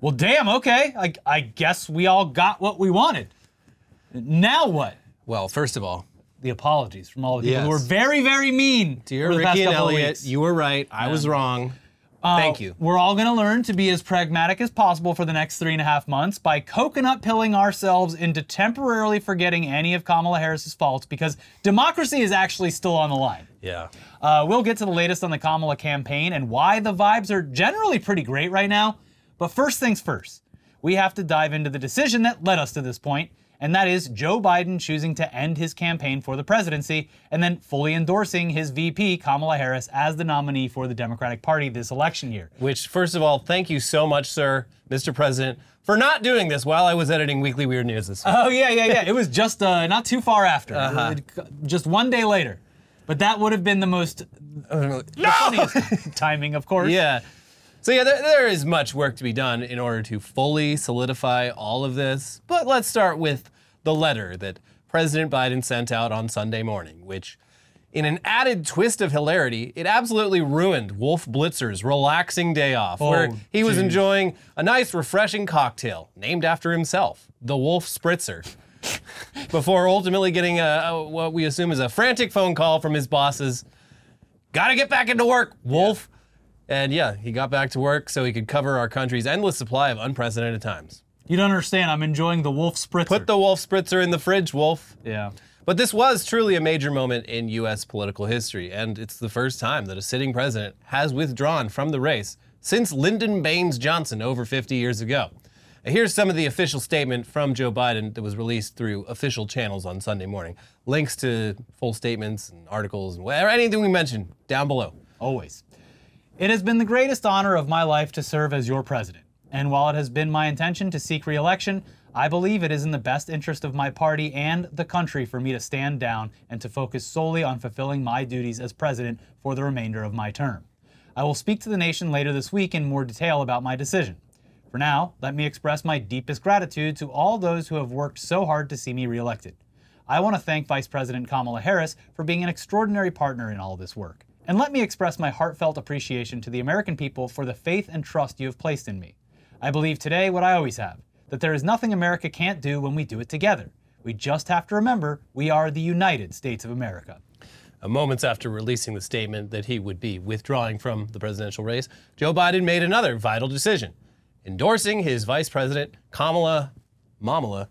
Well, damn, okay. I guess we all got what we wanted. Now what? Well, first of all, the apologies from all the people who were Yes. very, very mean. Dear over the past Ricky and couple of Elliot, weeks. you were right. I was wrong. Thank you. We're all going to learn to be as pragmatic as possible for the next 3.5 months by coconut pilling ourselves into temporarily forgetting any of Kamala Harris's faults, because democracy is actually still on the line. Yeah. We'll get to the latest on the Kamala campaign and why the vibes are generally pretty great right now. But first things first, we have to dive into the decision that led us to this point, and that is Joe Biden choosing to end his campaign for the presidency and then fully endorsing his VP, Kamala Harris, as the nominee for the Democratic Party this election year. Which, first of all, thank you so much, sir, Mr. President, for not doing this while I was editing Weekly Weird News this week. Oh, yeah. It was just not too far after. Just one day later. But that would have been the most the funniest timing, of course. Yeah. So yeah, there is much work to be done in order to fully solidify all of this. But let's start with the letter that President Biden sent out on Sunday morning, which, in an added twist of hilarity, it absolutely ruined Wolf Blitzer's relaxing day off, where he was enjoying a nice, refreshing cocktail named after himself, the Wolf Spritzer, before ultimately getting what we assume is a frantic phone call from his bosses. Gotta get back into work, Wolf. And yeah, he got back to work so he could cover our country's endless supply of unprecedented times. You don't understand, I'm enjoying the Wolf Spritzer. Put the Wolf Spritzer in the fridge, Wolf. Yeah. But this was truly a major moment in U.S. political history, and it's the first time that a sitting president has withdrawn from the race since Lyndon Baines Johnson over 50 years ago. And here's some of the official statement from Joe Biden that was released through official channels on Sunday morning. Links to full statements and articles and whatever, anything we mentioned down below. Always. It has been the greatest honor of my life to serve as your president. And while it has been my intention to seek re-election, I believe it is in the best interest of my party and the country for me to stand down and to focus solely on fulfilling my duties as president for the remainder of my term. I will speak to the nation later this week in more detail about my decision. For now, let me express my deepest gratitude to all those who have worked so hard to see me re-elected. I want to thank Vice President Kamala Harris for being an extraordinary partner in all this work. And let me express my heartfelt appreciation to the American people for the faith and trust you have placed in me. I believe today what I always have, that there is nothing America can't do when we do it together. We just have to remember we are the United States of America. Moments after releasing the statement that he would be withdrawing from the presidential race, Joe Biden made another vital decision, endorsing his Vice President, Kamala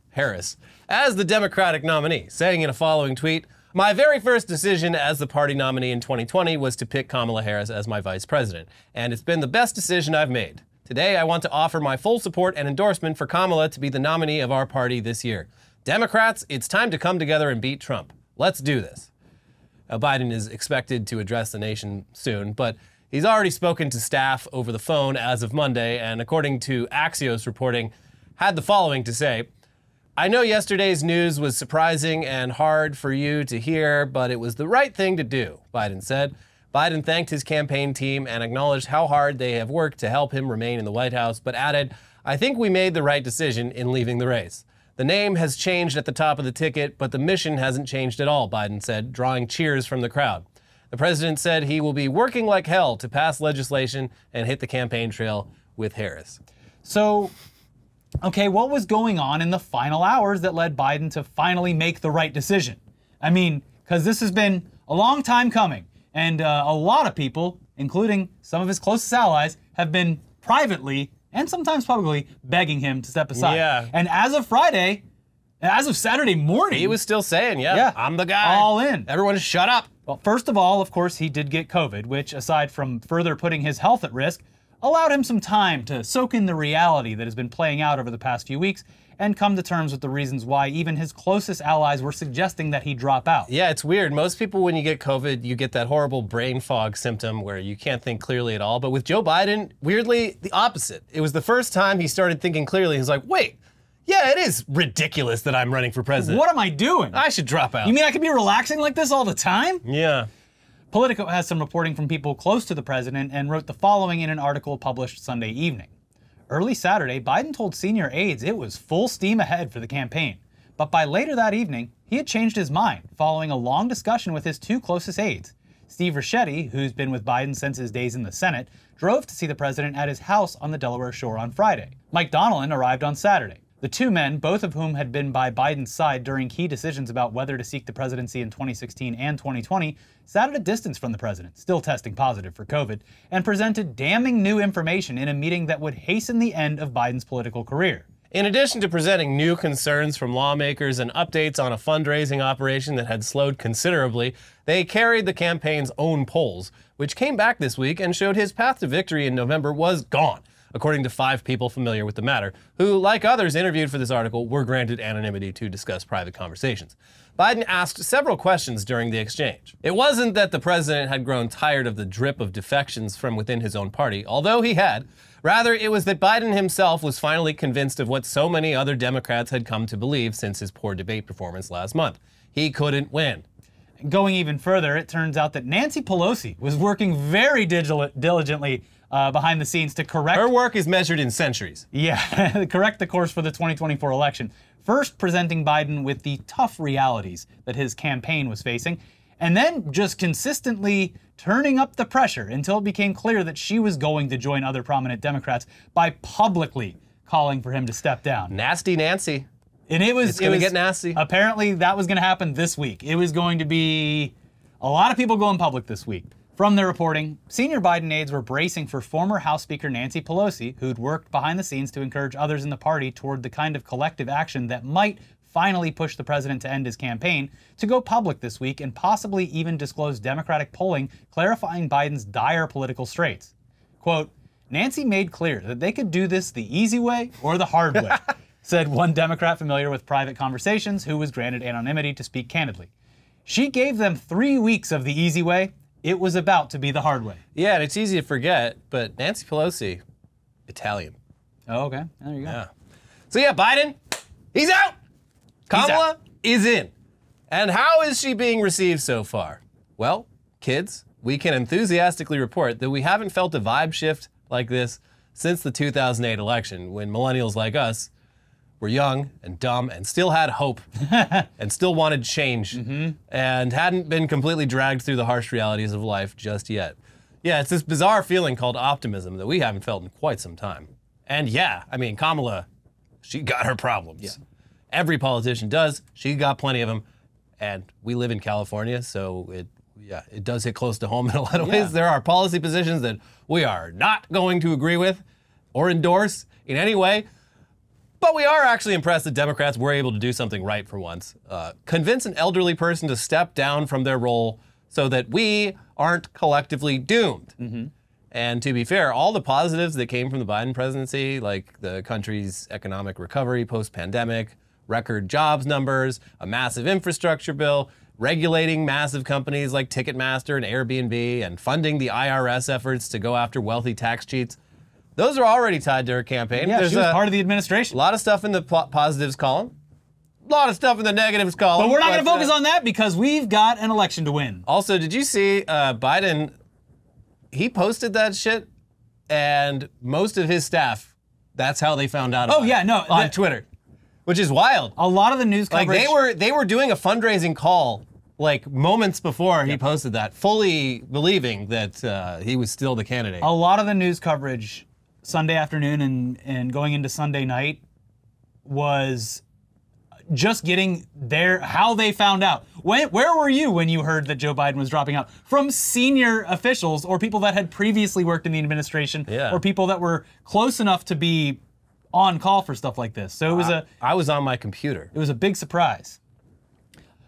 Harris, as the Democratic nominee, saying in a following tweet, "My very first decision as the party nominee in 2020 was to pick Kamala Harris as my vice president, and it's been the best decision I've made. Today, I want to offer my full support and endorsement for Kamala to be the nominee of our party this year. Democrats, it's time to come together and beat Trump. Let's do this." Biden is expected to address the nation soon, but he's already spoken to staff over the phone as of Monday, and according to Axios reporting, had the following to say: "I know yesterday's news was surprising and hard for you to hear, but it was the right thing to do," Biden said. Biden thanked his campaign team and acknowledged how hard they have worked to help him remain in the White House, but added, "I think we made the right decision in leaving the race. The name has changed at the top of the ticket, but the mission hasn't changed at all," Biden said, drawing cheers from the crowd. The president said he will be working like hell to pass legislation and hit the campaign trail with Harris. So, okay, what was going on in the final hours that led Biden to finally make the right decision? I mean, because this has been a long time coming, and a lot of people, including some of his closest allies, have been privately and sometimes publicly begging him to step aside. Yeah. And as of Friday, as of Saturday morning, He was still saying, yeah, I'm the guy. all in. Everyone shut up. Well, first of all, of course, he did get COVID, which, aside from further putting his health at risk, allowed him some time to soak in the reality that has been playing out over the past few weeks and come to terms with the reasons why even his closest allies were suggesting that he drop out. Yeah, it's weird. Most people, when you get COVID, you get that horrible brain fog symptom where you can't think clearly at all. But with Joe Biden, weirdly, the opposite. It was the first time he started thinking clearly. He's like, wait, yeah, it is ridiculous that I'm running for president. What am I doing? I should drop out. You mean I could be relaxing like this all the time? Yeah. Politico has some reporting from people close to the president and wrote the following in an article published Sunday evening. Early Saturday, Biden told senior aides it was full steam ahead for the campaign. But by later that evening, he had changed his mind following a long discussion with his two closest aides. Steve Ricchetti, who's been with Biden since his days in the Senate, drove to see the president at his house on the Delaware Shore on Friday. Mike Donilon arrived on Saturday. The two men, both of whom had been by Biden's side during key decisions about whether to seek the presidency in 2016 and 2020, sat at a distance from the president, still testing positive for COVID, and presented damning new information in a meeting that would hasten the end of Biden's political career. In addition to presenting new concerns from lawmakers and updates on a fundraising operation that had slowed considerably, they carried the campaign's own polls, which came back this week and showed his path to victory in November was gone, according to 5 people familiar with the matter, who, like others interviewed for this article, were granted anonymity to discuss private conversations. Biden asked several questions during the exchange. It wasn't that the president had grown tired of the drip of defections from within his own party, although he had. Rather, it was that Biden himself was finally convinced of what so many other Democrats had come to believe since his poor debate performance last month. He couldn't win. Going even further, it turns out that Nancy Pelosi was working very diligently behind the scenes to correct... Her work is measured in centuries. Yeah, correct the course for the 2024 election. First presenting Biden with the tough realities that his campaign was facing, and then just consistently turning up the pressure until it became clear that she was going to join other prominent Democrats by publicly calling for him to step down. Nasty Nancy. And it was gonna get nasty. Apparently that was going to happen this week. It was going to be a lot of people going public this week. From the reporting, senior Biden aides were bracing for former House Speaker Nancy Pelosi, who'd worked behind the scenes to encourage others in the party toward the kind of collective action that might finally push the president to end his campaign, to go public this week and possibly even disclose Democratic polling clarifying Biden's dire political straits. Quote, Nancy made clear that they could do this the easy way or the hard way, said one Democrat familiar with private conversations who was granted anonymity to speak candidly. She gave them 3 weeks of the easy way. It was about to be the hard way. Yeah, and it's easy to forget, but Nancy Pelosi, Italian. Oh, okay. There you go. Yeah. So yeah, Biden, he's out. Kamala is in. And how is she being received so far? Well, kids, we can enthusiastically report that we haven't felt a vibe shift like this since the 2008 election, when millennials like us were young and dumb and still had hope and still wanted change and hadn't been completely dragged through the harsh realities of life just yet. Yeah, it's this bizarre feeling called optimism that we haven't felt in quite some time. And yeah, I mean, Kamala, she got her problems. Yeah. Every politician does. She got plenty of them. And we live in California, so it does hit close to home in a lot of ways. There are policy positions that we are not going to agree with or endorse in any way. But we are actually impressed that Democrats were able to do something right for once. Convince an elderly person to step down from their role so that we aren't collectively doomed. And to be fair, all the positives that came from the Biden presidency, like the country's economic recovery post-pandemic, record jobs numbers, a massive infrastructure bill, regulating massive companies like Ticketmaster and Airbnb, and funding the IRS efforts to go after wealthy tax cheats, those are already tied to her campaign. Yeah, she was part of the administration. A lot of stuff in the positives column, a lot of stuff in the negatives column. But we're not going to focus on that because we've got an election to win. Also, did you see Biden, he posted that shit, and most of his staff, that's how they found out about it on Twitter. Which is wild. A lot of the news coverage... Like, they were doing a fundraising call, like, moments before he posted that, fully believing that he was still the candidate. A lot of the news coverage Sunday afternoon and going into Sunday night was just getting how they found out. Where were you when you heard that Joe Biden was dropping out? From senior officials or people that had previously worked in the administration or people that were close enough to be on call for stuff like this. So it was I was on my computer. It was a big surprise.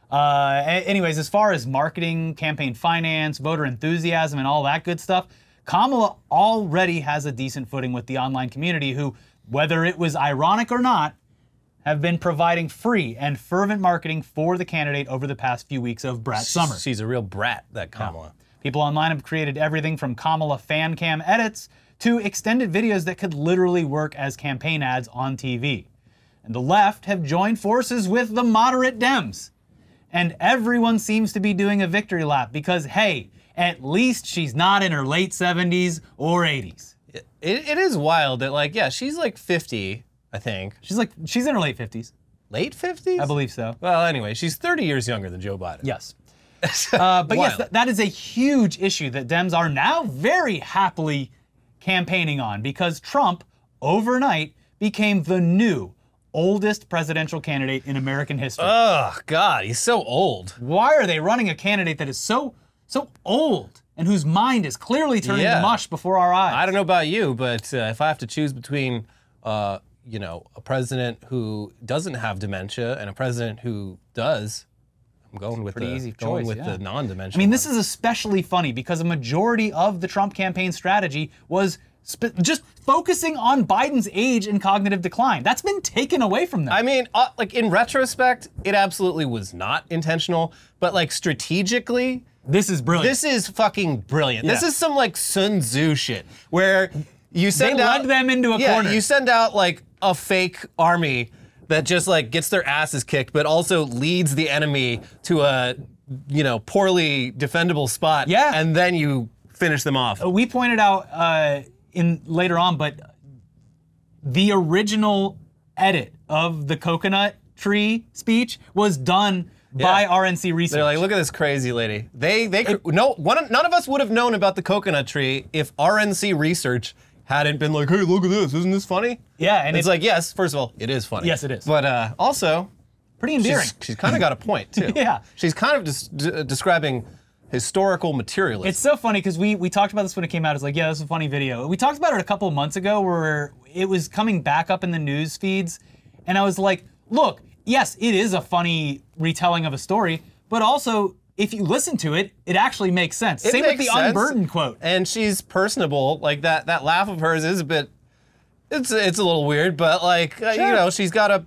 Anyways, as far as marketing, campaign finance, voter enthusiasm, and all that good stuff, Kamala already has a decent footing with the online community who, whether it was ironic or not, have been providing free and fervent marketing for the candidate over the past few weeks of Brat Summer. She's a real brat, that Kamala. People online have created everything from Kamala fan cam edits to extended videos that could literally work as campaign ads on TV. And the left have joined forces with the moderate Dems. And everyone seems to be doing a victory lap because, hey, at least she's not in her late 70s or 80s. It is wild that, like, yeah, she's like 50, I think. She's in her late 50s. Late 50s? I believe so. Well, anyway, she's 30 years younger than Joe Biden. Yes. But yes, that is a huge issue that Dems are now very happily campaigning on, because Trump, overnight, became the new oldest presidential candidate in American history. Oh, God, he's so old. Why are they running a candidate that is so old and whose mind is clearly turning to mush before our eyes? I don't know about you, but if I have to choose between, you know, a president who doesn't have dementia and a president who does, I'm going with the non-dementia. I mean, this is especially funny because a majority of the Trump campaign strategy was just focusing on Biden's age and cognitive decline. That's been taken away from them. I mean, like in retrospect, it absolutely was not intentional, but like strategically, this is brilliant. This is fucking brilliant. Yeah. This is some like Sun Tzu shit where you send out— led them into a corner. You send out like a fake army that just like gets their asses kicked, but also leads the enemy to a, you know, poorly defendable spot. Yeah. And then you finish them off. We pointed out later on, but the original edit of the coconut tree speech was done by RNC Research. They're like, look at this crazy lady. None of us would have known about the coconut tree if RNC Research hadn't been like, hey, look at this, isn't this funny? Yeah, and it's like, yes, first of all, it is funny. Yes, it is. But also, pretty endearing. She's kind of got a point too. Yeah. She's kind of describing historical materialism. It's so funny because we talked about this when it came out. It's like, yeah, this is a funny video. We talked about it a couple of months ago where it was coming back up in the news feeds, and I was like, look, yes, it is a funny retelling of a story, but also, if you listen to it, it actually makes sense. Same with the unburdened quote. And she's personable. Like that laugh of hers is a bit, it's a little weird, but like, sure. You know, she's got I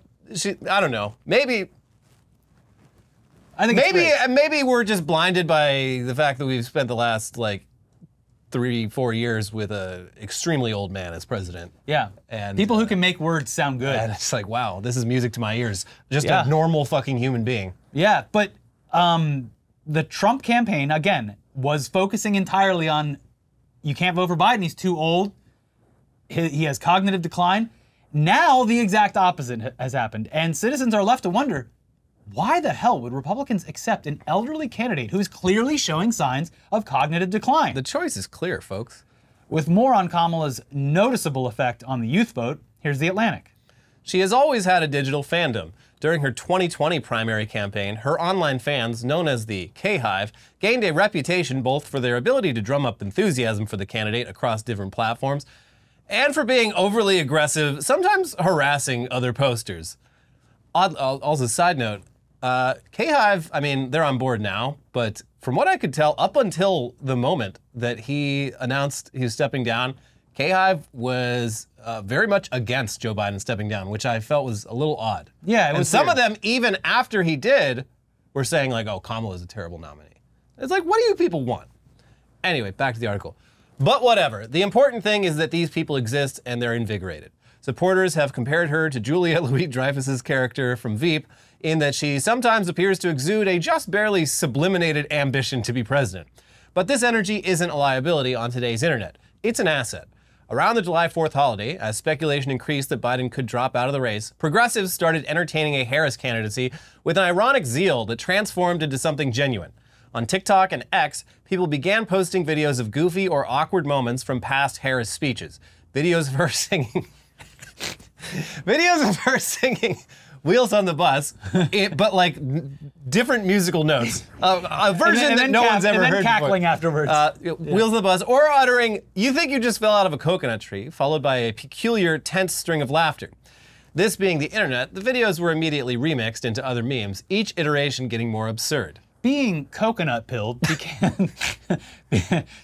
don't know, maybe we're just blinded by the fact that we've spent the last like 3-4 years with a extremely old man as president. Yeah, and people who can make words sound good. And it's like, wow, this is music to my ears. Just a normal fucking human being. Yeah, but the Trump campaign, again, was focusing entirely on, you can't vote for Biden, he's too old, he has cognitive decline. Now the exact opposite has happened, and citizens are left to wonder, why the hell would Republicans accept an elderly candidate who's clearly showing signs of cognitive decline? The choice is clear, folks. With more on Kamala's noticeable effect on the youth vote, here's The Atlantic. She has always had a digital fandom. During her 2020 primary campaign, her online fans, known as the K-Hive, gained a reputation both for their ability to drum up enthusiasm for the candidate across different platforms, and for being overly aggressive, sometimes harassing other posters. Also, side note, K-Hive, I mean, they're on board now, but from what I could tell, up until the moment that he announced he was stepping down, K-Hive was very much against Joe Biden stepping down, which I felt was a little odd. Yeah, it was. And some of them, even after he did, were saying like, oh, Kamala's a terrible nominee. It's like, what do you people want? Anyway, back to the article. But whatever. The important thing is that these people exist and they're invigorated. Supporters have compared her to Juliette Louis-Dreyfus's character from Veep, in that she sometimes appears to exude a just barely subliminated ambition to be president. But this energy isn't a liability on today's internet. It's an asset. Around the July 4th holiday, as speculation increased that Biden could drop out of the race, progressives started entertaining a Harris candidacy with an ironic zeal that transformed into something genuine. On TikTok and X, people began posting videos of goofy or awkward moments from past Harris speeches. Videos of her singing Wheels on the Bus, but like different musical notes. A version that no one's ever heard before. Cackling afterwards. Wheels on the Bus, or uttering, you think you just fell out of a coconut tree, followed by a peculiar, tense string of laughter. This being the internet, the videos were immediately remixed into other memes, each iteration getting more absurd. Being coconut pilled became...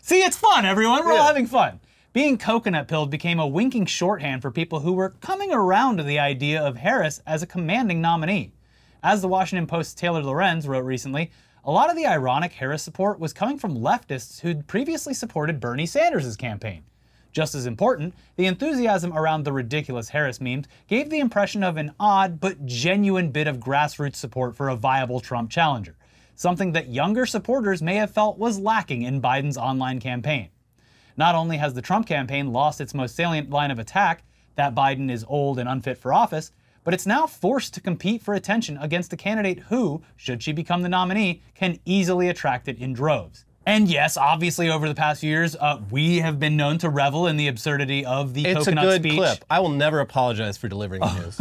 See, it's fun, everyone. We're all having fun. Being coconut pilled became a winking shorthand for people who were coming around to the idea of Harris as a commanding nominee. As the Washington Post's Taylor Lorenz wrote recently, a lot of the ironic Harris support was coming from leftists who'd previously supported Bernie Sanders' campaign. Just as important, the enthusiasm around the ridiculous Harris memes gave the impression of an odd but genuine bit of grassroots support for a viable Trump challenger, something that younger supporters may have felt was lacking in Biden's online campaign. Not only has the Trump campaign lost its most salient line of attack, that Biden is old and unfit for office, but it's now forced to compete for attention against a candidate who, should she become the nominee, can easily attract it in droves. And yes, obviously over the past few years, we have been known to revel in the absurdity of the coconut speech. It's a good clip. I will never apologize for delivering the news.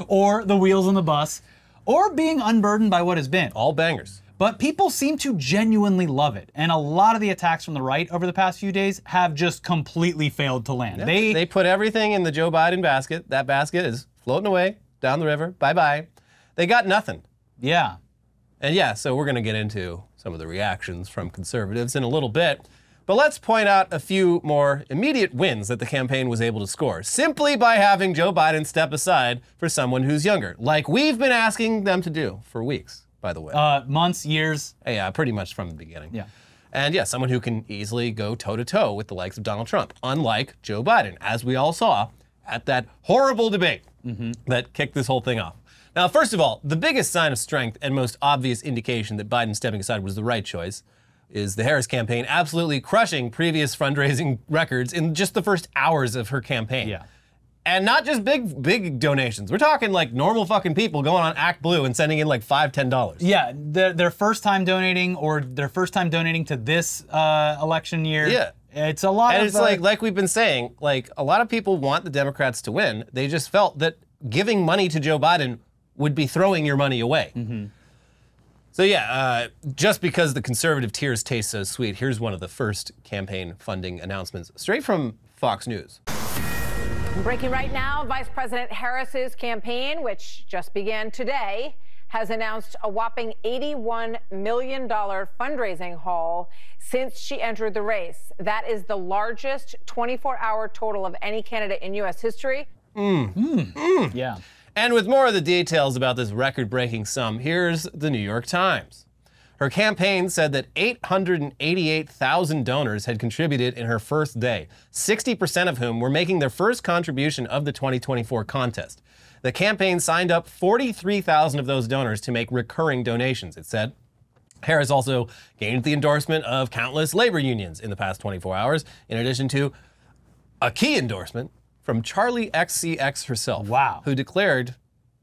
Or the wheels on the bus, or being unburdened by what has been. All bangers. But people seem to genuinely love it, and a lot of the attacks from the right over the past few days have just completely failed to land. Yeah, they put everything in the Joe Biden basket. That basket is floating away down the river. Bye-bye. They got nothing. Yeah. And yeah, so we're going to get into some of the reactions from conservatives in a little bit. But let's point out a few more immediate wins that the campaign was able to score, simply by having Joe Biden step aside for someone who's younger, like we've been asking them to do for weeks, by the way. Months, years. Yeah, pretty much from the beginning. Yeah. And yeah, someone who can easily go toe-to-toe with the likes of Donald Trump, unlike Joe Biden, as we all saw at that horrible debate that kicked this whole thing off. Now, first of all, the biggest sign of strength and most obvious indication that Biden stepping aside was the right choice is the Harris campaign absolutely crushing previous fundraising records in just the first hours of her campaign. Yeah. And not just big donations. We're talking like normal fucking people going on Act Blue and sending in like $5, $10. Yeah, their first time donating, or their first time donating to this election year. Yeah. It's a lot and of... it's like we've been saying, like a lot of people want the Democrats to win. They just felt that giving money to Joe Biden would be throwing your money away. So yeah, just because the conservative tears taste so sweet, here's one of the first campaign funding announcements straight from Fox News. Breaking right now, Vice President Harris's campaign, which just began today, has announced a whopping $81 million fundraising haul since she entered the race. That is the largest 24-hour total of any candidate in U.S. history. Yeah. And with more of the details about this record-breaking sum, here's the New York Times. Her campaign said that 888,000 donors had contributed in her first day, 60% of whom were making their first contribution of the 2024 contest. The campaign signed up 43,000 of those donors to make recurring donations, it said. Harris also gained the endorsement of countless labor unions in the past 24 hours, in addition to a key endorsement from Charlie XCX herself, Wow. who declared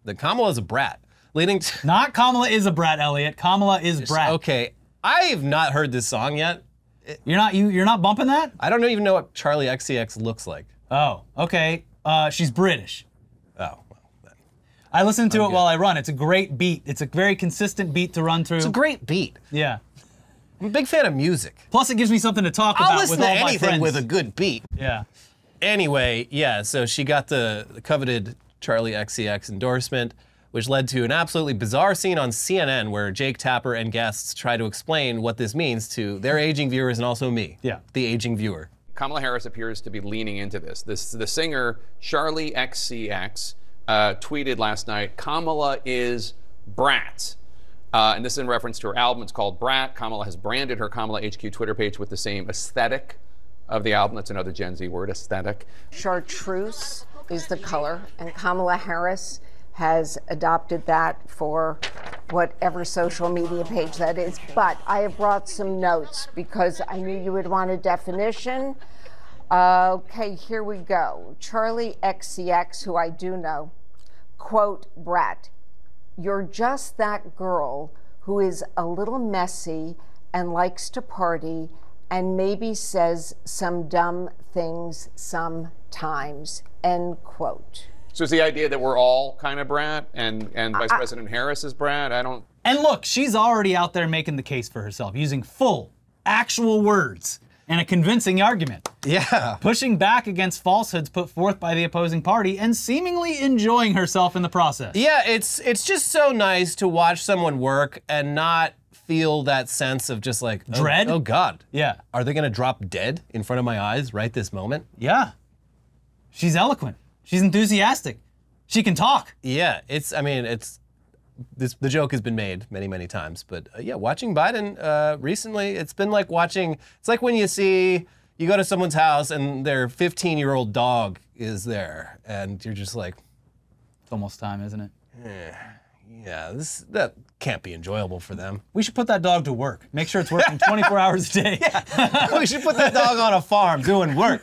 that Kamala is a brat, leading to... Not Kamala is a brat, Elliot. Kamala is brat. Okay, I've not heard this song yet. You're not bumping that? I don't even know what Charlie XCX looks like. Oh, okay. She's British. Oh, well, then. I listen to it while I run. It's a great beat. It's a very consistent beat to run through. It's a great beat. Yeah. I'm a big fan of music. Plus, it gives me something to talk I'll about listen with to all my anything friends. with a good beat. Yeah. Anyway, yeah, so she got the coveted Charlie XCX endorsement, which led to an absolutely bizarre scene on CNN where Jake Tapper and guests try to explain what this means to their aging viewers and also me, the aging viewer. Kamala Harris appears to be leaning into this. The singer Charlie XCX tweeted last night, "Kamala is brat." And this is in reference to her album. It's called Brat. Kamala has branded her Kamala HQ Twitter page with the same aesthetic of the album. That's another Gen Z word, aesthetic. Chartreuse is the color, and Kamala Harris has adopted that for whatever social media page that is. But I have brought some notes because I knew you would want a definition. Okay, here we go. Charlie XCX, who I do know, quote, brat, "You're just that girl who is a little messy and likes to party and maybe says some dumb things sometimes," end quote. So it's the idea that we're all kind of brat and Vice President Harris is brat? I don't... And look, she's already out there making the case for herself, using full, actual words and a convincing argument. Yeah. Pushing back against falsehoods put forth by the opposing party and seemingly enjoying herself in the process. Yeah, it's just so nice to watch someone work and not feel that sense of just like, dread? Oh God. Yeah. Are they gonna drop dead in front of my eyes right this moment? Yeah. She's eloquent. She's enthusiastic. She can talk. Yeah, the joke has been made many, many times, but yeah, watching Biden recently, it's been like it's like when you go to someone's house and their 15-year-old dog is there, and you're just like, It's almost time, isn't it? Yeah, that can't be enjoyable for them. We should put that dog to work. Make sure it's working 24 hours a day. We should put that dog on a farm doing work.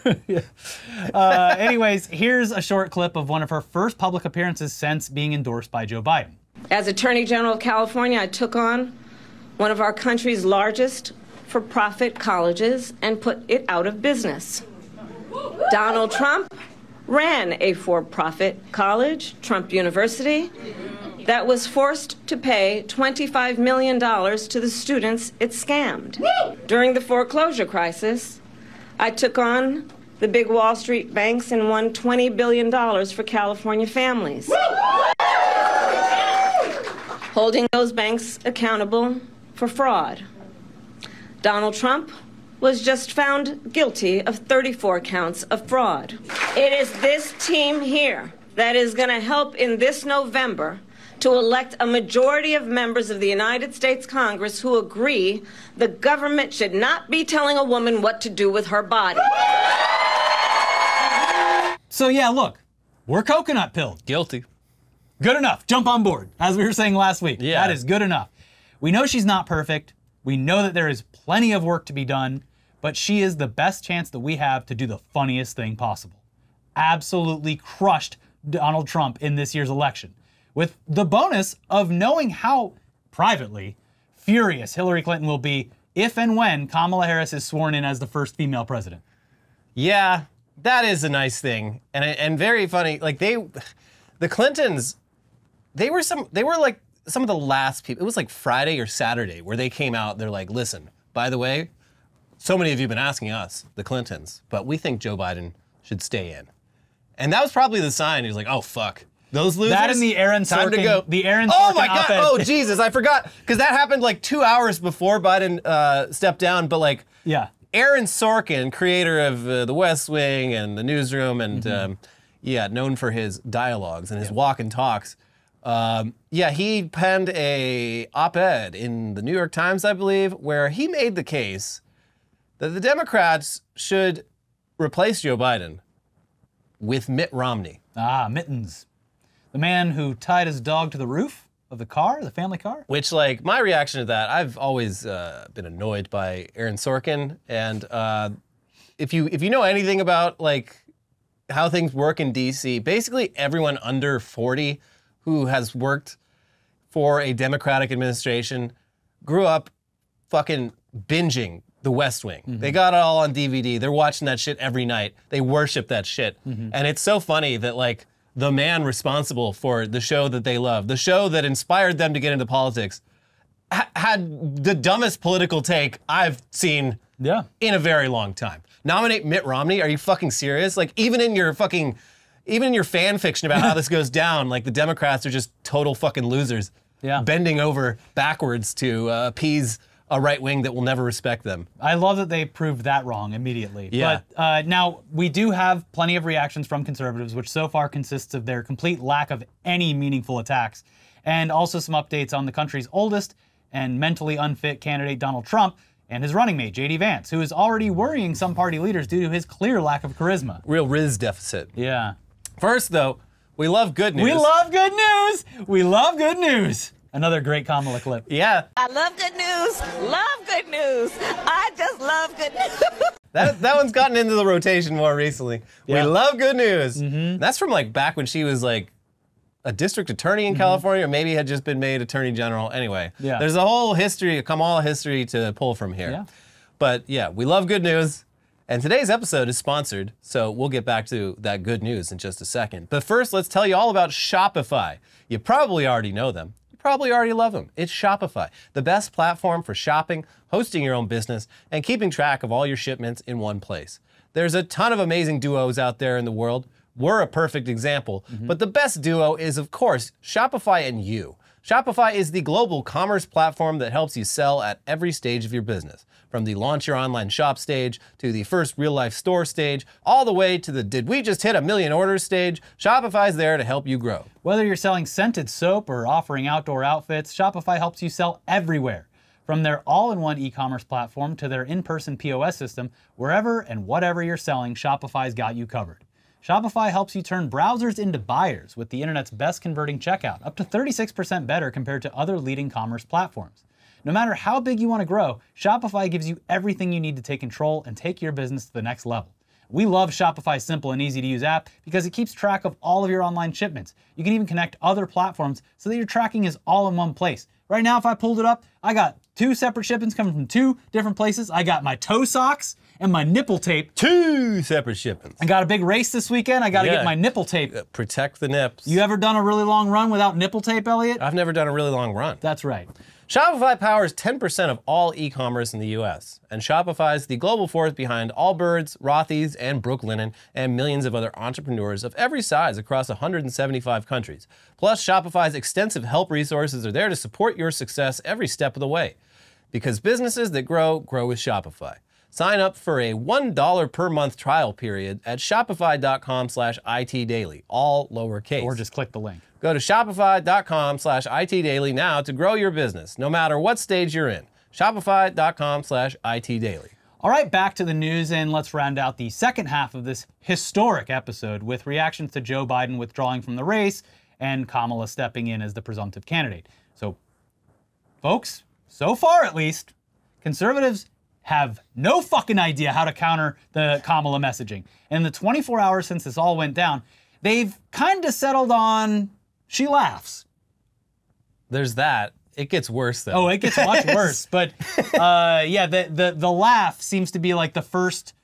Anyways, here's a short clip of one of her first public appearances since being endorsed by Joe Biden. As Attorney General of California, I took on one of our country's largest for-profit colleges and put it out of business. Donald Trump ran a for-profit college, Trump University, that was forced to pay $25 million to the students it scammed. During the foreclosure crisis, I took on the big Wall Street banks and won $20 billion for California families, holding those banks accountable for fraud. Donald Trump was just found guilty of 34 counts of fraud. It is this team here that is going to help in this November to elect a majority of members of the United States Congress who agree the government should not be telling a woman what to do with her body. So yeah, look, we're coconut pilled. Guilty. Good enough. Jump on board, as we were saying last week. Yeah. That is good enough. We know she's not perfect. We know that there is plenty of work to be done, but she is the best chance that we have to do the funniest thing possible. Absolutely crushed Donald Trump in this year's election, with the bonus of knowing how, privately, furious Hillary Clinton will be if and when Kamala Harris is sworn in as the first female president. Yeah, that is a nice thing, and very funny. Like the Clintons, they were like some of the last people. It was like Friday or Saturday where they came out. They're like, listen, by the way, so many of you have been asking us, the Clintons, but we think Joe Biden should stay in, and that was probably the sign. He was like, oh fuck. Those losers. That and the Aaron time Sorkin, to go. The Aaron Sorkin Oh my God! op-ed. Oh Jesus! I forgot because that happened like 2 hours before Biden stepped down. But like, Yeah. Aaron Sorkin, creator of The West Wing and The Newsroom, and yeah, known for his dialogues and his walk and talks. Yeah, he penned a op-ed in the New York Times, I believe, where he made the case that the Democrats should replace Joe Biden with Mitt Romney. Ah, Mittens. The man who tied his dog to the roof of the car, the family car. Which, like, my reaction to that, I've always been annoyed by Aaron Sorkin, and if you know anything about like how things work in DC, basically everyone under 40 who has worked for a Democratic administration grew up fucking binging The West Wing. They got it all on DVD. They're watching that shit every night. They worship that shit, and it's so funny that like the man responsible for the show that they love, the show that inspired them to get into politics, had the dumbest political take I've seen in a very long time. Nominate Mitt Romney? Are you fucking serious? Like, even in your fan fiction about how this goes down, like the Democrats are just total fucking losers, bending over backwards to appease a right wing that will never respect them. I love that they proved that wrong immediately. Yeah. But now we do have plenty of reactions from conservatives, which so far consists of their complete lack of any meaningful attacks, and also some updates on the country's oldest and mentally unfit candidate, Donald Trump, and his running mate, J.D. Vance, who is already worrying some party leaders due to his clear lack of charisma. Real Riz deficit. Yeah. First, though, we love good news. We love good news! We love good news! Another great Kamala clip. Yeah. I love good news. Love good news. I just love good news. That one's gotten into the rotation more recently. Yeah. We love good news. That's from like back when she was like a district attorney in California, or maybe had just been made attorney general. Anyway, there's a whole history, a Kamala history to pull from here. Yeah. But yeah, we love good news. And today's episode is sponsored, so we'll get back to that good news in just a second. But first, let's tell you all about Shopify. You probably already know them. Probably already love them. It's Shopify, the best platform for shopping, hosting your own business, and keeping track of all your shipments in one place. There's a ton of amazing duos out there in the world. We're a perfect example, but the best duo is, of course, Shopify and you. Shopify is the global commerce platform that helps you sell at every stage of your business. From the launch your online shop stage, to the first real-life store stage, all the way to the did we just hit 1 million orders stage, Shopify's there to help you grow. Whether you're selling scented soap or offering outdoor outfits, Shopify helps you sell everywhere. From their all-in-one e-commerce platform to their in-person POS system, wherever and whatever you're selling, Shopify's got you covered. Shopify helps you turn browsers into buyers with the internet's best converting checkout, up to 36% better compared to other leading commerce platforms. No matter how big you want to grow, Shopify gives you everything you need to take control and take your business to the next level. We love Shopify's simple and easy to use app because it keeps track of all of your online shipments. You can even connect other platforms so that your tracking is all in one place. Right now, if I pulled it up, I got 2 separate shipments coming from 2 different places. I got my toe socks and my nipple tape. 2 separate shipments. I got a big race this weekend. I got to get my nipple tape. Protect the nips. You ever done a really long run without nipple tape, Elliot? I've never done a really long run. That's right. Shopify powers 10% of all e-commerce in the US, and Shopify is the global force behind Allbirds, Rothy's, and Brooklinen, and millions of other entrepreneurs of every size across 175 countries. Plus, Shopify's extensive help resources are there to support your success every step of the way. Because businesses that grow, grow with Shopify. Sign up for a $1 per month trial period at shopify.com/itdaily, all lowercase. Or just click the link. Go to shopify.com/itdaily now to grow your business, no matter what stage you're in. Shopify.com/itdaily. All right, back to the news, and let's round out the second half of this historic episode with reactions to Joe Biden withdrawing from the race and Kamala stepping in as the presumptive candidate. So, folks, so far at least, conservatives have no fucking idea how to counter the Kamala messaging. And in the 24 hours since this all went down, they've kind of settled on she laughs. There's that. It gets worse though. Oh, it gets much worse. But yeah, the laugh seems to be like the first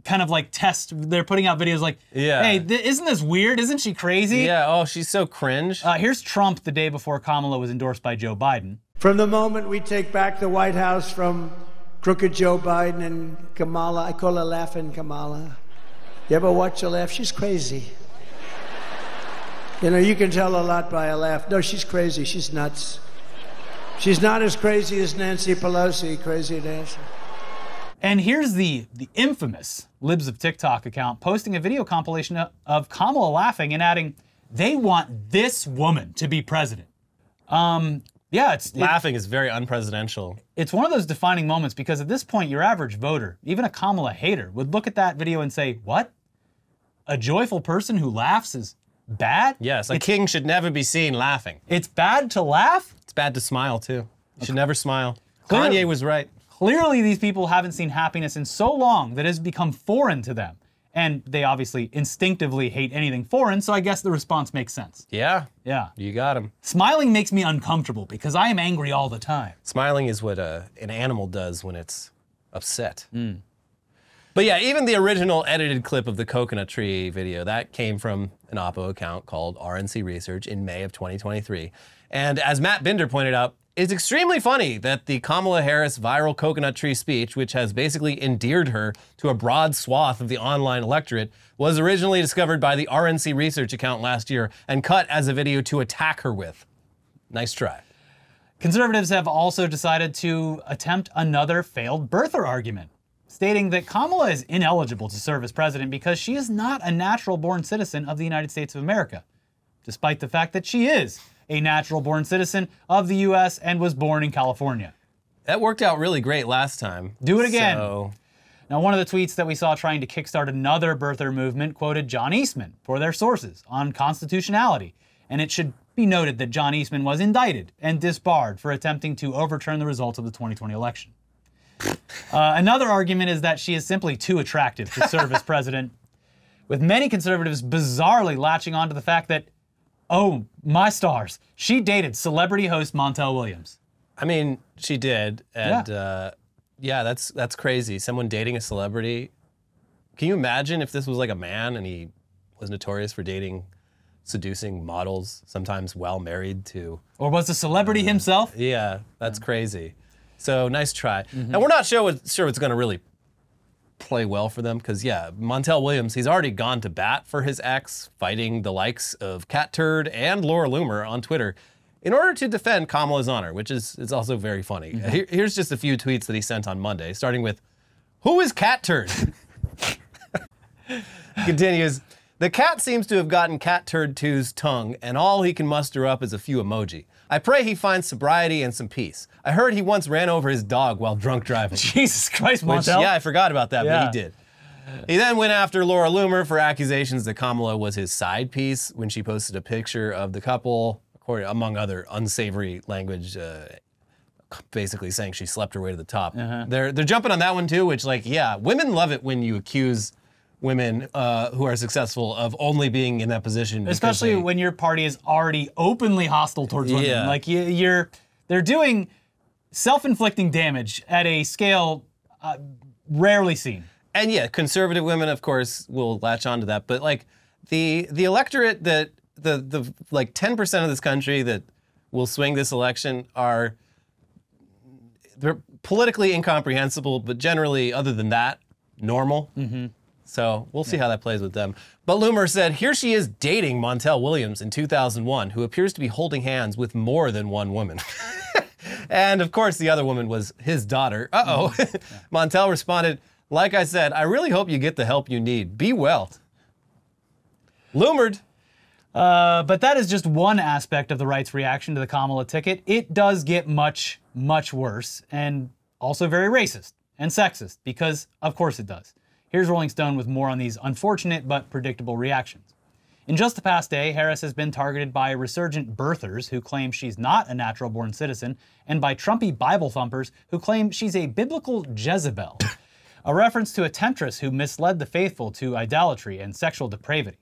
kind of like test. They're putting out videos like, hey, isn't this weird? Isn't she crazy? Yeah, oh, she's so cringe. Here's Trump the day before Kamala was endorsed by Joe Biden. From the moment we take back the White House from crooked Joe Biden and Kamala, I call her Laughing Kamala. You ever watch her laugh? She's crazy. You know, you can tell a lot by a laugh. No, she's crazy. She's nuts. She's not as crazy as Nancy Pelosi, crazy Nancy. And here's the infamous Libs of TikTok account posting a video compilation of Kamala laughing and adding, they want this woman to be president. Yeah, laughing is very unpresidential. It's one of those defining moments because at this point, your average voter, even a Kamala hater, would look at that video and say, what? A joyful person who laughs is bad? Yes, a king should never be seen laughing. It's bad to laugh? It's bad to smile too. You should never smile. Kanye was right. Clearly these people haven't seen happiness in so long that it has become foreign to them. And they obviously instinctively hate anything foreign, so I guess the response makes sense. Yeah. Yeah. You got him. Smiling makes me uncomfortable because I am angry all the time. Smiling is what an animal does when it's upset. But yeah, even the original edited clip of the coconut tree video, that came from an Oppo account called RNC Research in May of 2023. And as Matt Binder pointed out, it's extremely funny that the Kamala Harris viral coconut tree speech, which has basically endeared her to a broad swath of the online electorate, was originally discovered by the RNC Research account last year and cut as a video to attack her with. Nice try. Conservatives have also decided to attempt another failed birther argument, stating that Kamala is ineligible to serve as president because she is not a natural-born citizen of the United States of America, despite the fact that she is a natural-born citizen of the U.S. and was born in California. That worked out really great last time. Do it again. So... Now, one of the tweets that we saw trying to kickstart another birther movement quoted John Eastman for their sources on constitutionality, and it should be noted that John Eastman was indicted and disbarred for attempting to overturn the results of the 2020 election. Another argument is that she is simply too attractive to serve as president, with many conservatives bizarrely latching onto the fact that, oh, my stars, she dated celebrity host Montel Williams. I mean, she did, and yeah, that's crazy. Someone dating a celebrity. Can you imagine if this was like a man and he was notorious for seducing models, sometimes while married to... Or was the celebrity himself? Yeah, that's crazy. So nice try. And we're not sure it's going to really play well for them because, yeah, Montel Williams, he's already gone to bat for his ex, fighting the likes of Cat Turd and Laura Loomer on Twitter in order to defend Kamala's honor, which is also very funny. Here's just a few tweets that he sent on Monday, starting with, "Who is Cat Turd?" Continues, "The cat seems to have gotten Cat Turd 2's tongue, and all he can muster up is a few emoji. I pray he finds sobriety and some peace. I heard he once ran over his dog while drunk driving." Jesus Christ, Montel. Which, yeah, I forgot about that, but he did. He then went after Laura Loomer for accusations that Kamala was his side piece when she posted a picture of the couple, among other unsavory language, basically saying she slept her way to the top. They're jumping on that one too, which, like, yeah, women love it when you accuse women who are successful of only being in that position. Especially when your party is already openly hostile towards women. Yeah. Like, they're doing self-inflicting damage at a scale rarely seen. And yeah, conservative women, of course, will latch onto that. But like the electorate that the like 10% of this country that will swing this election they're politically incomprehensible, but generally, other than that, normal. So we'll see how that plays with them. But Loomer said, here she is dating Montel Williams in 2001, who appears to be holding hands with more than one woman. And of course, the other woman was his daughter. Montel responded, like I said, I really hope you get the help you need. Be well. Loomered. But that is just one aspect of the right's reaction to the Kamala ticket. It does get much, much worse, and also very racist and sexist, because of course it does. Here's Rolling Stone with more on these unfortunate but predictable reactions. In just the past day, Harris has been targeted by resurgent birthers who claim she's not a natural-born citizen, and by Trumpy Bible thumpers who claim she's a biblical Jezebel, a reference to a temptress who misled the faithful to idolatry and sexual depravity.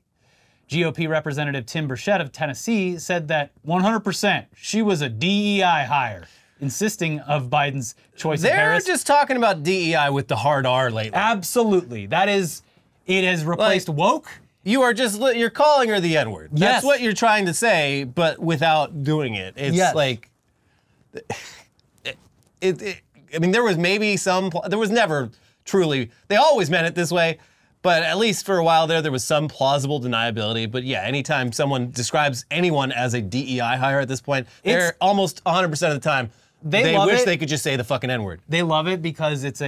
GOP Representative Tim Burchett of Tennessee said that 100% she was a DEI hire, insisting of Biden's choice of Harris. They're just talking about DEI with the hard R lately. Absolutely. That is, it has replaced woke. You're calling her the N-word. Yes. That's what you're trying to say, but without doing it. It's like, I mean, there was maybe there was never truly, they always meant it this way, but at least for a while there was some plausible deniability. But yeah, anytime someone describes anyone as a DEI hire at this point, they're almost 100% of the time, they wish they could just say the fucking N-word. They love it because it's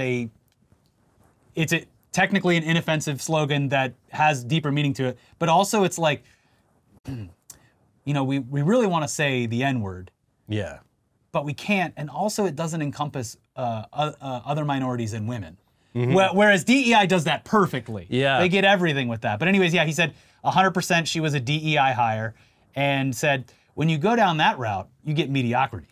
technically an inoffensive slogan that has deeper meaning to it, but also it's like, you know, we really want to say the N-word. Yeah. But we can't, and also it doesn't encompass other minorities and women. Whereas DEI does that perfectly. Yeah. They get everything with that. But anyways, yeah, he said 100% she was a DEI hire, and said, when you go down that route, you get mediocrity.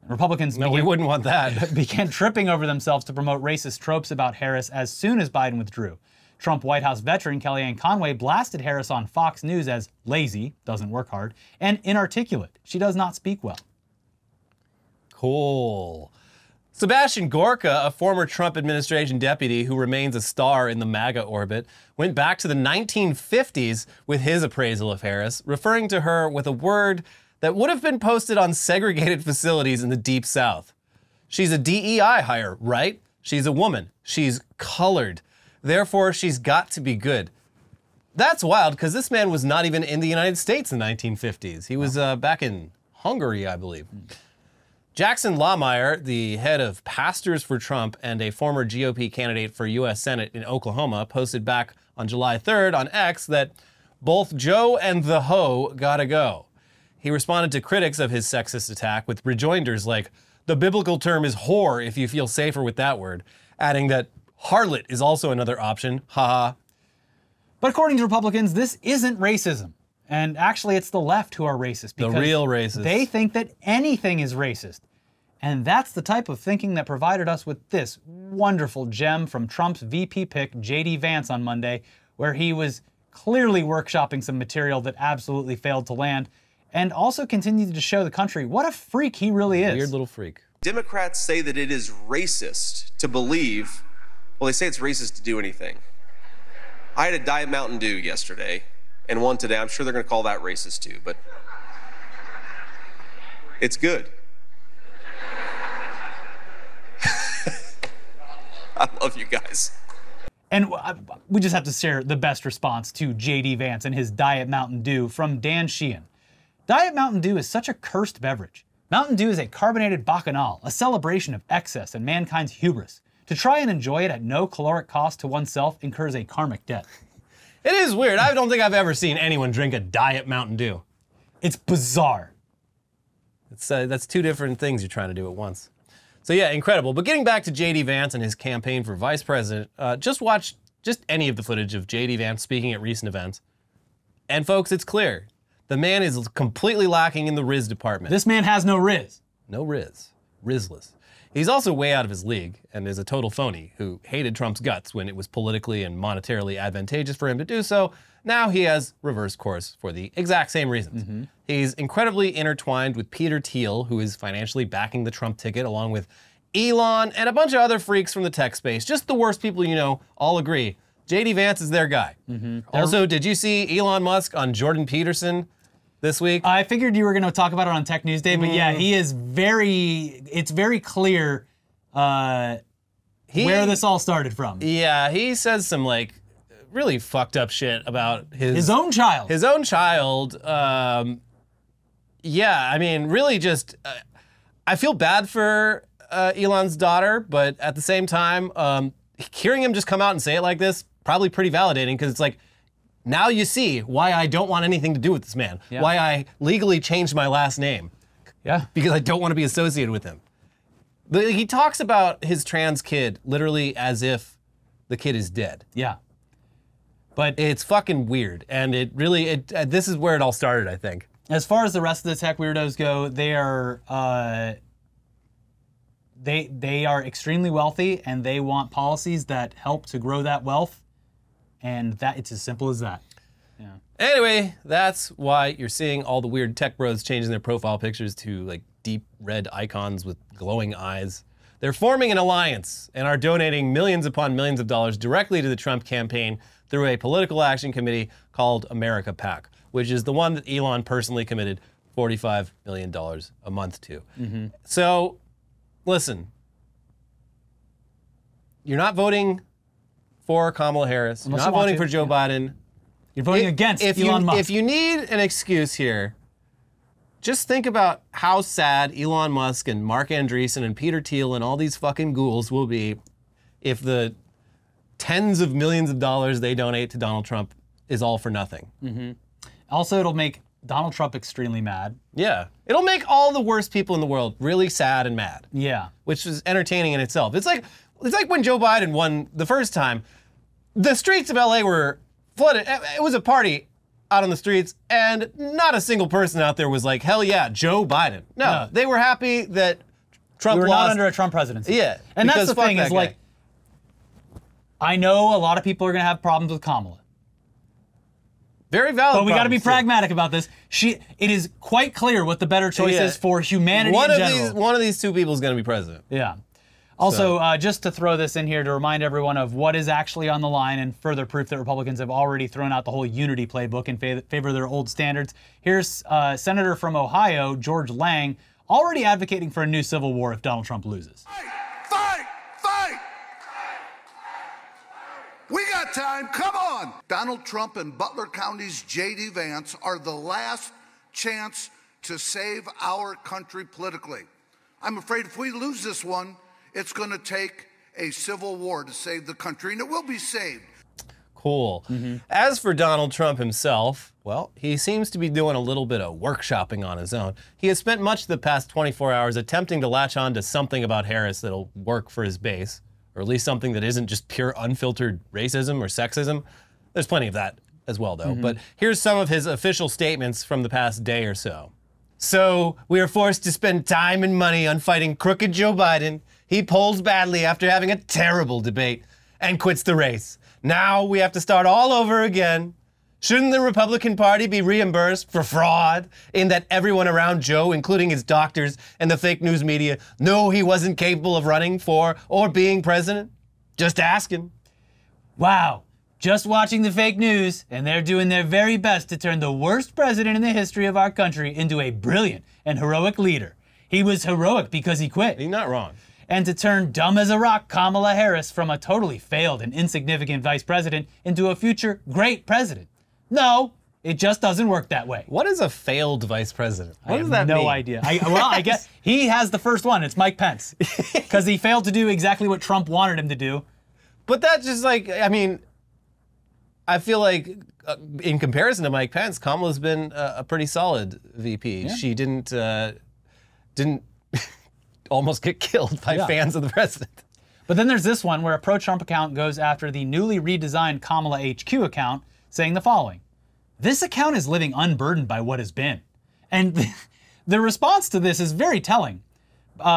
Republicans we wouldn't want that. began tripping over themselves to promote racist tropes about Harris as soon as Biden withdrew. Trump White House veteran Kellyanne Conway blasted Harris on Fox News as lazy, doesn't work hard, and inarticulate. She does not speak well. Cool. Sebastian Gorka, a former Trump administration deputy who remains a star in the MAGA orbit, went back to the 1950s with his appraisal of Harris, referring to her with a word that would have been posted on segregated facilities in the Deep South. She's a DEI hire, right? She's a woman. She's colored. Therefore, she's got to be good. That's wild, because this man was not even in the United States in the 1950s. He was back in Hungary, I believe. Jackson Lahmeyer, the head of Pastors for Trump and a former GOP candidate for U.S. Senate in Oklahoma, posted back on July 3rd on X that both Joe and the hoe gotta go. He responded to critics of his sexist attack with rejoinders like, the biblical term is whore if you feel safer with that word, adding that harlot is also another option, haha. But according to Republicans, this isn't racism. And actually, it's the left who are racist. The real racists. They think that anything is racist. And that's the type of thinking that provided us with this wonderful gem from Trump's VP pick, J.D. Vance, on Monday, where he was clearly workshopping some material that absolutely failed to land, and also continued to show the country what a freak he really is. Weird little freak. Democrats say that it is racist to believe, well, they say it's racist to do anything. I had a Diet Mountain Dew yesterday, and one today. I'm sure they're going to call that racist too, but it's good. I love you guys. And we just have to share the best response to J.D. Vance and his Diet Mountain Dew from Dan Sheehan. Diet Mountain Dew is such a cursed beverage. Mountain Dew is a carbonated bacchanal, a celebration of excess and mankind's hubris. To try and enjoy it at no caloric cost to oneself incurs a karmic debt. It is weird. I don't think I've ever seen anyone drink a Diet Mountain Dew. It's bizarre. That's two different things you're trying to do at once. So yeah, incredible. But getting back to J.D. Vance and his campaign for vice president, just watch just any of the footage of J.D. Vance speaking at recent events. And folks, it's clear. The man is completely lacking in the Riz department. This man has no Riz. No Riz. Rizless. He's also way out of his league and is a total phony who hated Trump's guts when it was politically and monetarily advantageous for him to do so. Now he has reversed course for the exact same reasons. He's incredibly intertwined with Peter Thiel, who is financially backing the Trump ticket, along with Elon and a bunch of other freaks from the tech space. Just the worst people you know all agree. J.D. Vance is their guy. Also, did you see Elon Musk on Jordan Peterson this week? I figured you were going to talk about it on Tech News Day, but yeah, he is it's very clear where this all started from. Yeah, he says some like really fucked up shit about his own child. His own child. Yeah, I mean, really just, I feel bad for Elon's daughter, but at the same time, hearing him just come out and say it like this, probably pretty validating, because it's like, now you see why I don't want anything to do with this man. Yeah. Why I legally changed my last name. Yeah. Because I don't want to be associated with him. He talks about his trans kid literally as if the kid is dead. Yeah. But it's fucking weird, and it really, this is where it all started, I think. As far as the rest of the tech weirdos go, they are they are extremely wealthy, and they want policies that help to grow that wealth, and that it's as simple as that. Yeah. Anyway, that's why you're seeing all the weird tech bros changing their profile pictures to like deep red icons with glowing eyes. They're forming an alliance and are donating millions upon millions of dollars directly to the Trump campaign through a political action committee called America PAC, which is the one that Elon personally committed $45 million a month to. So, listen, you're not voting for Kamala Harris. You're not voting for Joe Biden. You're voting against Elon Musk. If you need an excuse here, just think about how sad Elon Musk and Mark Andreessen and Peter Thiel and all these fucking ghouls will be if the tens of millions of dollars they donate to Donald Trump is all for nothing. Also, it'll make Donald Trump extremely mad. Yeah. It'll make all the worst people in the world really sad and mad. Yeah. Which is entertaining in itself. It's like when Joe Biden won the first time, the streets of LA were flooded. It was a party out on the streets, and not a single person out there was like, hell yeah, Joe Biden. No. They were happy that Trump We were lost. not under a Trump presidency. Yeah. And that's the thing, is guy. like, I know a lot of people are going to have problems with Kamala. Very valid. But we got to be pragmatic about this. It is quite clear what the better choice is for humanity in general. One of these two people is going to be president. Yeah. Also, just to throw this in here to remind everyone of what is actually on the line and further proof that Republicans have already thrown out the whole unity playbook in favor of their old standards. Here's Senator from Ohio, George Lang, already advocating for a new civil war if Donald Trump loses. Fight! We got time, come on! Donald Trump and Butler County's J.D. Vance are the last chance to save our country politically. I'm afraid if we lose this one, it's going to take a civil war to save the country, and it will be saved. Cool. As for Donald Trump himself, well, he seems to be doing a little bit of workshopping on his own. He has spent much of the past 24 hours attempting to latch on to something about Harris that'll work for his base, or at least something that isn't just pure unfiltered racism or sexism. There's plenty of that as well, though. But here's some of his official statements from the past day or so. So, we are forced to spend time and money on fighting crooked Joe Biden. He polls badly after having a terrible debate and quits the race. Now we have to start all over again. Shouldn't the Republican Party be reimbursed for fraud in that everyone around Joe, including his doctors and the fake news media, know he wasn't capable of running for or being president? Just asking. Wow. Just watching the fake news, and they're doing their very best to turn the worst president in the history of our country into a brilliant and heroic leader. He was heroic because he quit. He's not wrong. And to turn dumb as a rock Kamala Harris from a totally failed and insignificant vice president into a future great president. No, it just doesn't work that way. What is a failed vice president? What does that mean? mean? No idea. I guess he has the first one. It's Mike Pence. Because he failed to do exactly what Trump wanted him to do. But that's just like, I mean, I feel like in comparison to Mike Pence, Kamala's been a pretty solid VP. Yeah. She didn't almost get killed by fans of the president. But then there's this one where a pro-Trump account goes after the newly redesigned Kamala HQ account, saying the following. This account is living unburdened by what has been. And the response to this is very telling.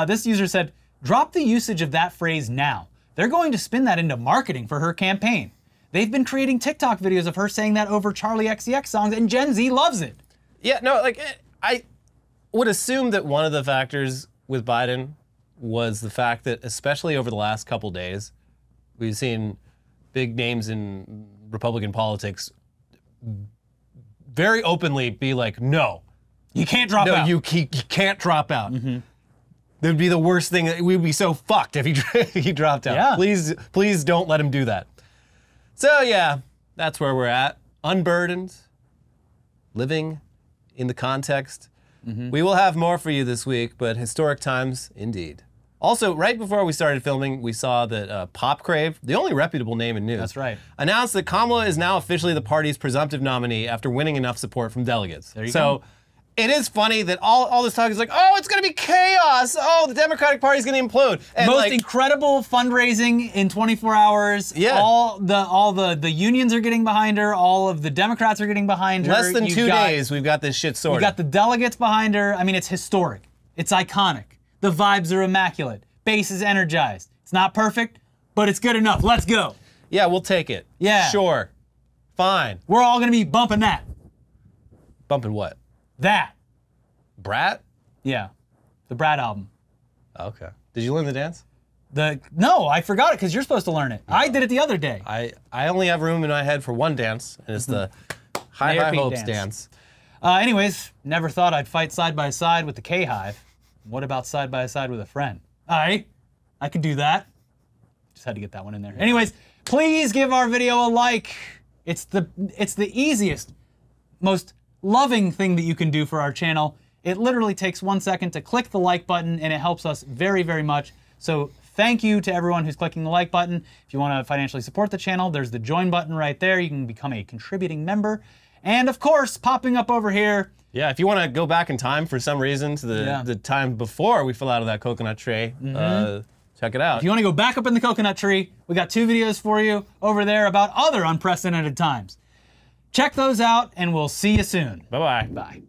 This user said, drop the usage of that phrase now. They're going to spin that into marketing for her campaign. They've been creating TikTok videos of her saying that over Charlie XCX songs, and Gen Z loves it. Yeah, no, like, I would assume that one of the factors with Biden was the fact that, especially over the last couple days, we've seen big names in Republican politics very openly be like, no. You can't drop out. No, you can't drop out. Mm-hmm. That'd be the worst thing. We'd be so fucked if he dropped out. Yeah. Please don't let him do that. So yeah, that's where we're at. Unburdened, living in the context. Mm-hmm. We will have more for you this week, but historic times indeed. Also, right before we started filming, we saw that Pop Crave, the only reputable name in news, that's right, announced that Kamala is now officially the party's presumptive nominee after winning enough support from delegates. There you go. It is funny that all this talk is like, oh, it's going to be chaos. Oh, the Democratic Party is going to implode. And most incredible fundraising in 24 hours. Yeah. All the unions are getting behind her. All of the Democrats are getting behind her. Less than 2 days, we've got this shit sorted. We got the delegates behind her. I mean, it's historic. It's iconic. The vibes are immaculate. Base is energized. It's not perfect, but it's good enough. Let's go. Yeah, we'll take it. Yeah. Sure. Fine. We're all going to be bumping that. Bumping what? That. Brat? Yeah. The Brat album. Okay. Did you learn the dance? No, I forgot it because you're supposed to learn it. No. I did it the other day. I only have room in my head for one dance, and it's the High Hopes dance. Anyways, never thought I'd fight side by side with the K-Hive. What about side by side with a friend? I could do that. Just had to get that one in there. Anyways, please give our video a like. It's the easiest, most loving thing that you can do for our channel. It literally takes 1 second to click the like button, and it helps us very, very much. So thank you to everyone who's clicking the like button. If you want to financially support the channel, there's the join button right there. You can become a contributing member. And of course, popping up over here. Yeah, if you want to go back in time for some reason to the time before we fell out of that coconut tree, check it out. If you want to go back up in the coconut tree, we got 2 videos for you over there about other unprecedented times. Check those out, and we'll see you soon. Bye-bye. Bye.